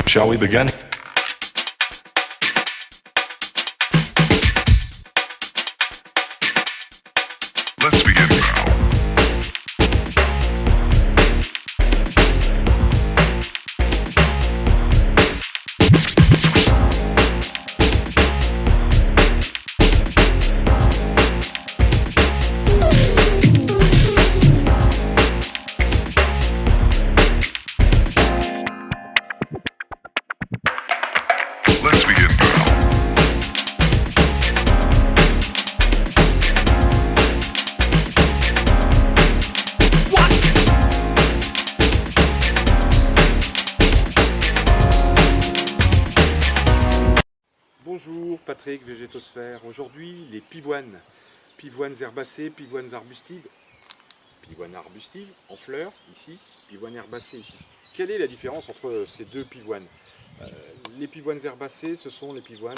Shall we begin? Let's begin now. Let's begin now. Bonjour, Patrick, Végétosphère. Aujourd'hui, les pivoines. Pivoines herbacées, pivoines arbustives. Pivoines arbustives en fleurs, ici. Pivoines herbacées, ici. Quelle est la différence entre ces deux pivoines? Les pivoines herbacées, ce sont les pivoines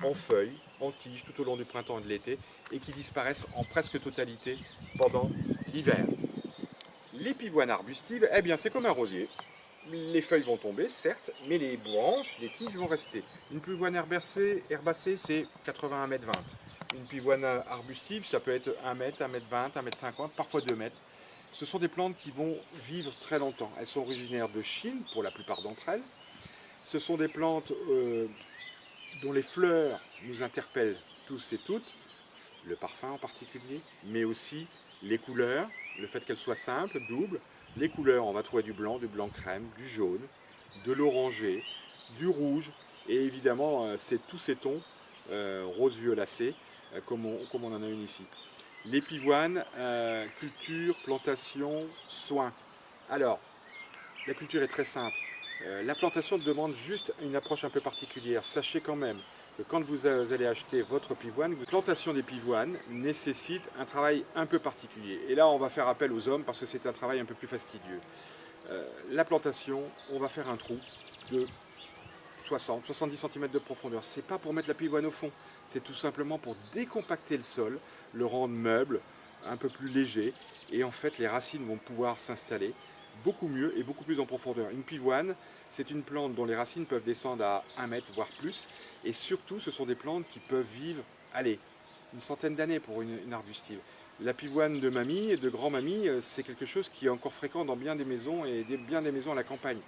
en feuilles, en tiges, tout au long du printemps et de l'été, et qui disparaissent en presque totalité pendant l'hiver. Les pivoines arbustives, eh bien, c'est comme un rosier. Les feuilles vont tomber, certes, mais les branches, les tiges vont rester. Une pivoine herbacée, c'est 80 à 1,20 m. Une pivoine arbustive, ça peut être 1 m, 1,20 m, 1,50 m, parfois 2 mètres. Ce sont des plantes qui vont vivre très longtemps. Elles sont originaires de Chine, pour la plupart d'entre elles. Ce sont des plantes dont les fleurs nous interpellent tous et toutes, le parfum en particulier, mais aussi les couleurs, le fait qu'elles soient simples, doubles. Les couleurs, on va trouver du blanc crème, du jaune, de l'orangé, du rouge, et évidemment, c'est tous ces tons rose violacé, comme on en a une ici. Les pivoines, culture, plantation, soins. Alors, la culture est très simple. La plantation demande juste une approche un peu particulière. Sachez quand même que quand vous allez acheter votre pivoine, la plantation des pivoines nécessite un travail un peu particulier. Et là, on va faire appel aux hommes parce que c'est un travail un peu plus fastidieux. La plantation, on va faire un trou de 60-70 cm de profondeur. Ce n'est pas pour mettre la pivoine au fond, c'est tout simplement pour décompacter le sol, le rendre meuble, un peu plus léger. Et en fait, les racines vont pouvoir s'installer beaucoup mieux et beaucoup plus en profondeur. Une pivoine, c'est une plante dont les racines peuvent descendre à 1 mètre, voire plus. Et surtout, ce sont des plantes qui peuvent vivre, allez, une centaine d'années pour une arbustive. La pivoine de mamie, de grand-mamie, c'est quelque chose qui est encore fréquent dans bien des maisons et bien des maisons à la campagne.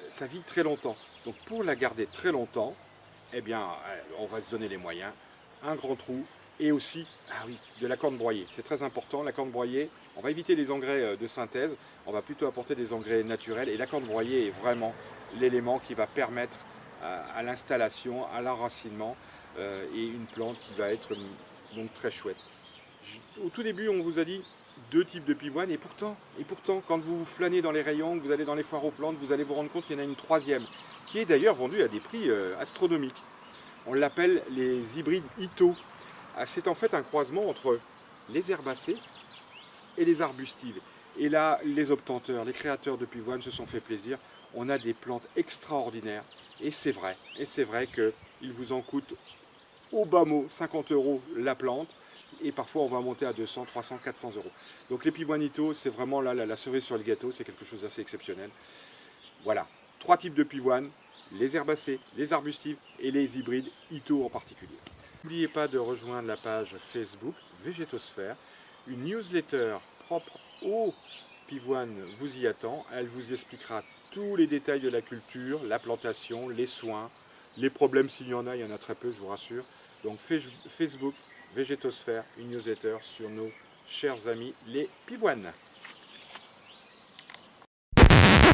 Ça vit très longtemps. Donc pour la garder très longtemps, eh bien, on va se donner les moyens. Un grand trou et aussi, de la corne broyée. C'est très important, la corne broyée. On va éviter les engrais de synthèse. On va plutôt apporter des engrais naturels. Et la corne broyée est vraiment l'élément qui va permettre à l'installation, à l'enracinement et une plante qui va être donc très chouette. Au tout début, on vous a dit 2 types de pivoines et pourtant, quand vous flânez dans les rayons, que vous allez dans les foires aux plantes, vous allez vous rendre compte qu'il y en a une 3e qui est d'ailleurs vendue à des prix astronomiques. On l'appelle les hybrides Ito. C'est en fait un croisement entre les herbacées et les arbustives. Et là, les obtenteurs, les créateurs de pivoines se sont fait plaisir. On a des plantes extraordinaires. Et c'est vrai qu'il vous en coûte au bas mot 50 € la plante. Et parfois, on va monter à 200, 300, 400 €. Donc les pivoines Ito, c'est vraiment là la cerise sur le gâteau. C'est quelque chose d'assez exceptionnel. Voilà, 3 types de pivoines. Les herbacées, les arbustives et les hybrides Ito en particulier. N'oubliez pas de rejoindre la page Facebook Végétosphère. Une newsletter propre aux pivoines vous y attend. Elle vous expliquera tous les détails de la culture, la plantation, les soins, les problèmes s'il y en a très peu, je vous rassure. Donc Facebook Végétosphère, une newsletter sur nos chers amis les pivoines.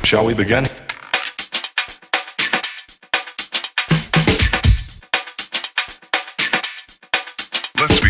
Shall we begin? Let's begin.